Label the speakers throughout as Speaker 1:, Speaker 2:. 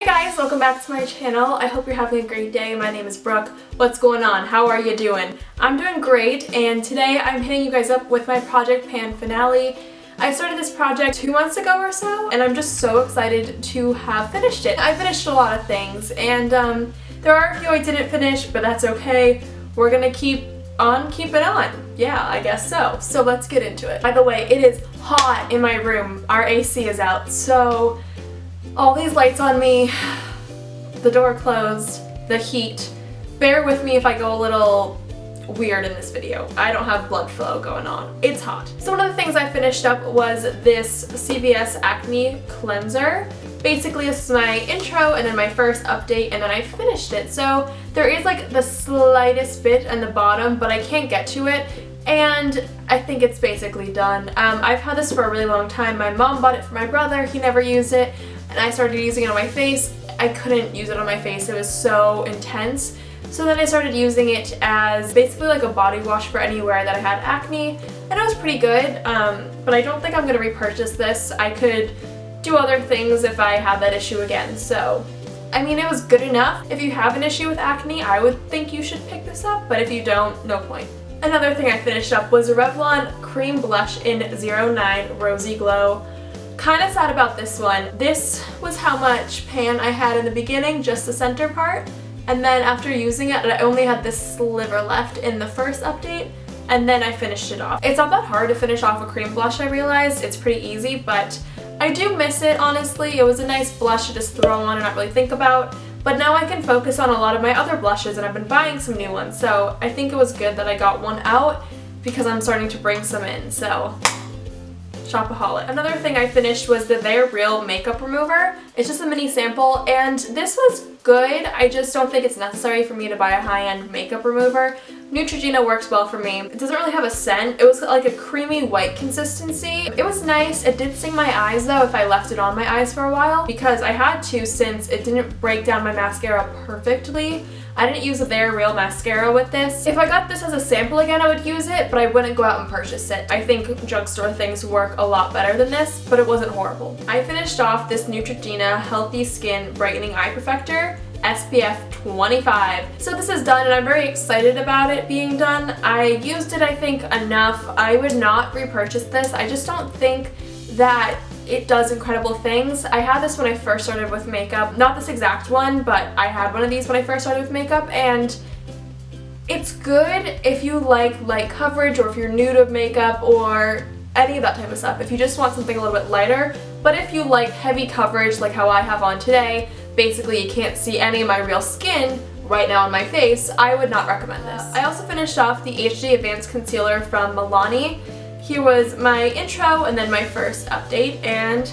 Speaker 1: Hey guys, welcome back to my channel. I hope you're having a great day. My name is Brooke. What's going on? How are you doing? I'm doing great, and today I'm hitting you guys up with my Project Pan finale. I started this project 2 months ago or so, and I'm just so excited to have finished it. I finished a lot of things, and there are a few I didn't finish, but that's okay. We're gonna keep on keeping on. Yeah, I guess so. So let's get into it. By the way, it is hot in my room. Our AC is out, so all these lights on me, the door closed, the heat. Bear with me if I go a little weird in this video. I don't have blood flow going on. It's hot. So one of the things I finished up was this CVS Acne Cleanser. Basically, this is my intro and then my first update, and then I finished it. So there is like the slightest bit on the bottom, but I can't get to it. And I think it's basically done. I've had this for a really long time. My mom bought it for my brother. He never used it. And I started using it on my face. I couldn't use it on my face. It was so intense. So then I started using it as basically like a body wash for anywhere that I had acne. And it was pretty good. But I don't think I'm going to repurchase this. I could do other things if I have that issue again. So, I mean, it was good enough. If you have an issue with acne, I would think you should pick this up. But if you don't, no point. Another thing I finished up was a Revlon Cream Blush in 09 Rosy Glow. Kind of sad about this one. This was how much pan I had in the beginning, just the center part. And then after using it, I only had this sliver left in the first update. And then I finished it off. It's not that hard to finish off a cream blush, I realized. It's pretty easy, but I do miss it, honestly. It was a nice blush to just throw on and not really think about. But now I can focus on a lot of my other blushes, and I've been buying some new ones. So I think it was good that I got one out because I'm starting to bring some in. So shopaholic. Another thing I finished was the They're Real makeup remover. It's just a mini sample, and this was good. I just don't think it's necessary for me to buy a high-end makeup remover. Neutrogena works well for me. It doesn't really have a scent. It was like a creamy white consistency. It was nice. It did sting my eyes though if I left it on my eyes for a while, because I had to, since it didn't break down my mascara perfectly. I didn't use a They're Real mascara with this. If I got this as a sample again, I would use it, but I wouldn't go out and purchase it. I think drugstore things work a lot better than this, but it wasn't horrible. I finished off this Neutrogena Healthy Skin Brightening Eye Perfector, SPF 25. So this is done, and I'm very excited about it being done. I used it, I think, enough. I would not repurchase this. I just don't think that it does incredible things. I had this when I first started with makeup. Not this exact one, but I had one of these when I first started with makeup, and it's good if you like light coverage, or if you're new to makeup, or any of that type of stuff. If you just want something a little bit lighter. But if you like heavy coverage like how I have on today, basically you can't see any of my real skin right now on my face, I would not recommend this. I also finished off the HD Advanced Concealer from Milani. Here was my intro and then my first update, and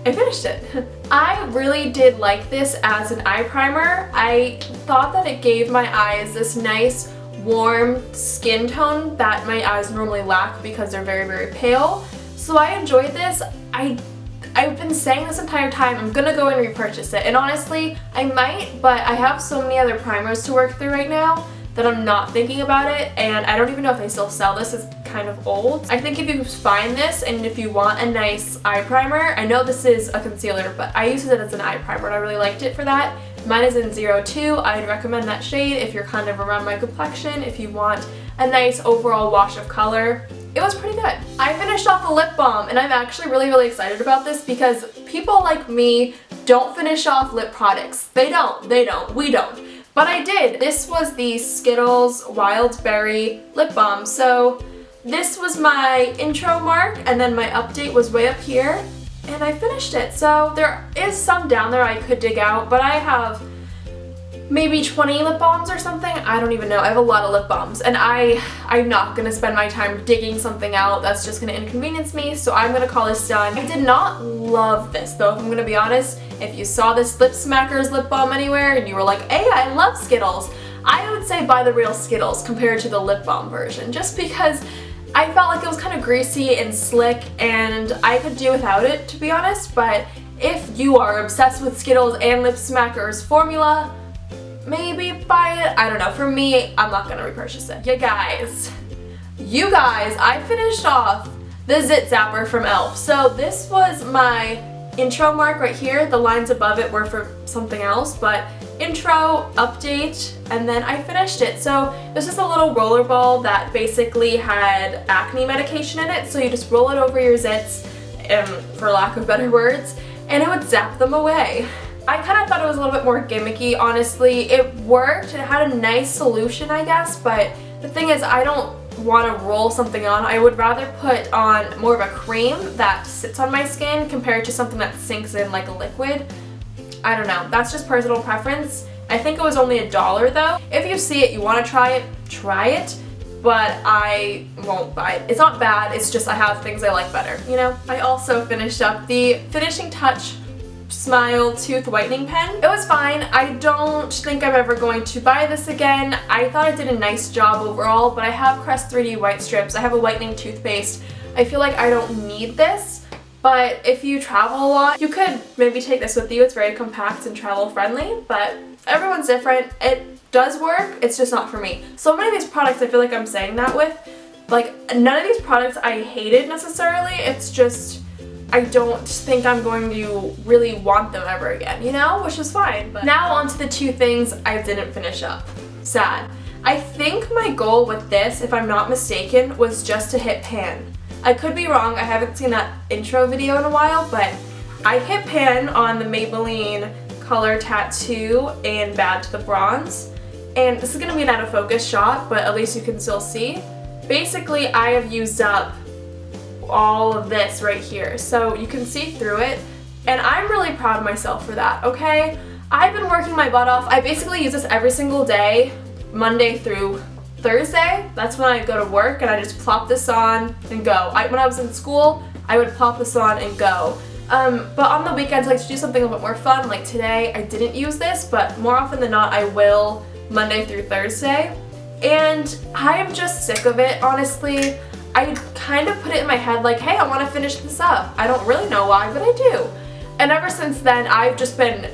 Speaker 1: I finished it. I really did like this as an eye primer. I thought that it gave my eyes this nice warm skin tone that my eyes normally lack because they're very, very pale. So I enjoyed this. I've been saying this entire time, I'm gonna go and repurchase it. And honestly, I might, but I have so many other primers to work through right now that I'm not thinking about it, and I don't even know if they still sell this. It's kind of old. I think if you find this and if you want a nice eye primer, I know this is a concealer, but I used it as an eye primer and I really liked it for that. Mine is in 02. I'd recommend that shade if you're kind of around my complexion, if you want a nice overall wash of color. It was pretty good. I finished off a lip balm, and I'm actually really, really excited about this because people like me don't finish off lip products. They don't, we don't. But I did. This was the Skittles Wild Berry Lip Balm. So this was my intro mark, and then my update was way up here, and I finished it. So there is some down there I could dig out, but I have maybe 20 lip balms or something. I don't even know. I have a lot of lip balms, and I'm not gonna spend my time digging something out. That's just gonna inconvenience me, so I'm gonna call this done. I did not love this though, if I'm gonna be honest. If you saw this Lip Smackers lip balm anywhere and you were like, hey, I love Skittles, I would say buy the real Skittles compared to the lip balm version, just because I felt like it was kind of greasy and slick, and I could do without it, to be honest. But if you are obsessed with Skittles and Lip Smackers formula, maybe buy it. I don't know. For me, I'm not gonna repurchase it. You guys, I finished off the Zit Zapper from e.l.f. So this was my intro mark right here. The lines above it were for something else, but intro, update, and then I finished it. So this is a little roller ball that basically had acne medication in it, so you just roll it over your zits, for lack of better words, and it would zap them away. I kind of thought it was a little bit more gimmicky, honestly. It worked, it had a nice solution, I guess, but the thing is, I don't want to roll something on. I would rather put on more of a cream that sits on my skin compared to something that sinks in like a liquid. I don't know, that's just personal preference. I think it was only $1 though. If you see it, you want to try it, but I won't buy it. It's not bad, it's just I have things I like better, you know? I also finished up the Finishing Touch Smile Tooth Whitening Pen. It was fine. I don't think I'm ever going to buy this again. I thought it did a nice job overall, but I have Crest 3D White Strips. I have a whitening toothpaste. I feel like I don't need this, but if you travel a lot, you could maybe take this with you. It's very compact and travel friendly, but everyone's different. It does work, it's just not for me. So many of these products I feel like I'm saying that with, like, none of these products I hated necessarily. It's just I don't think I'm going to really want them ever again, you know? Which is fine. But now on to the 2 things I didn't finish up. Sad. I think my goal with this, if I'm not mistaken, was just to hit pan. I could be wrong, I haven't seen that intro video in a while, but I hit pan on the Maybelline Color Tattoo and Bad to the Bronze. And this is going to be an out of focus shot, but at least you can still see. Basically, I have used up all of this right here, so you can see through it, and I'm really proud of myself for that, okay? I've been working my butt off. I basically use this every single day, Monday through Thursday. That's when I go to work, and I just plop this on and go. When I was in school, I would plop this on and go. But on the weekends, I like to do something a little bit more fun. Like today, I didn't use this, but more often than not, I will Monday through Thursday. And I am just sick of it, honestly. I kind of put it in my head like, hey, I want to finish this up. I don't really know why, but I do. And ever since then, I've just been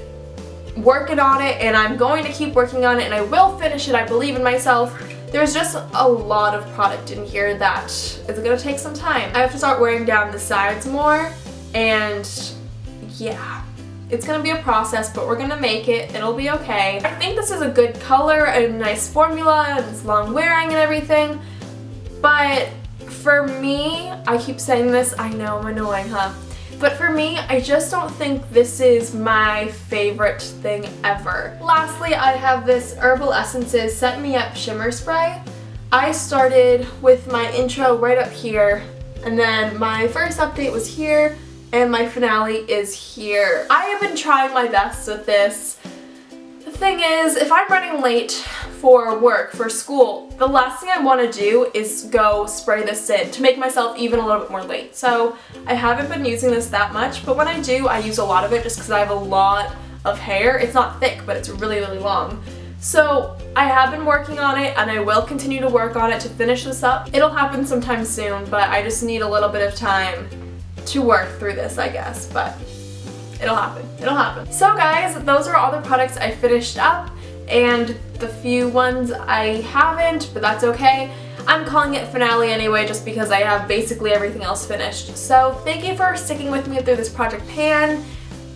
Speaker 1: working on it, and I'm going to keep working on it, and I will finish it. I believe in myself. There's just a lot of product in here that is going to take some time. I have to start wearing down the sides more, and yeah. It's going to be a process, but we're going to make it. It'll be okay. I think this is a good color, a nice formula, and it's long wearing and everything, but for me, I keep saying this, I know I'm annoying, huh? But for me, I just don't think this is my favorite thing ever. Lastly, I have this Herbal Essences Set Me Up Shimmer Spray. I started with my intro right up here, and then my first update was here, and my finale is here. I have been trying my best with this. The thing is, if I'm running late for work, for school, the last thing I want to do is go spray this in to make myself even a little bit more late. So I haven't been using this that much, but when I do, I use a lot of it just because I have a lot of hair. It's not thick, but it's really, really long. So I have been working on it, and I will continue to work on it to finish this up. It'll happen sometime soon, but I just need a little bit of time to work through this, I guess, but it'll happen. It'll happen. So guys, those are all the products I finished up, and the few ones I haven't, but that's okay. I'm calling it finale anyway just because I have basically everything else finished. So thank you for sticking with me through this Project Pan.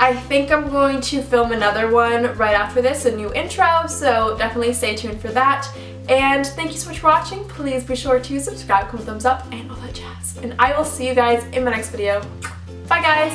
Speaker 1: I think I'm going to film another one right after this, a new intro, so definitely stay tuned for that. And thank you so much for watching. Please be sure to subscribe, comment, thumbs up, and all that jazz. And I will see you guys in my next video. Bye guys!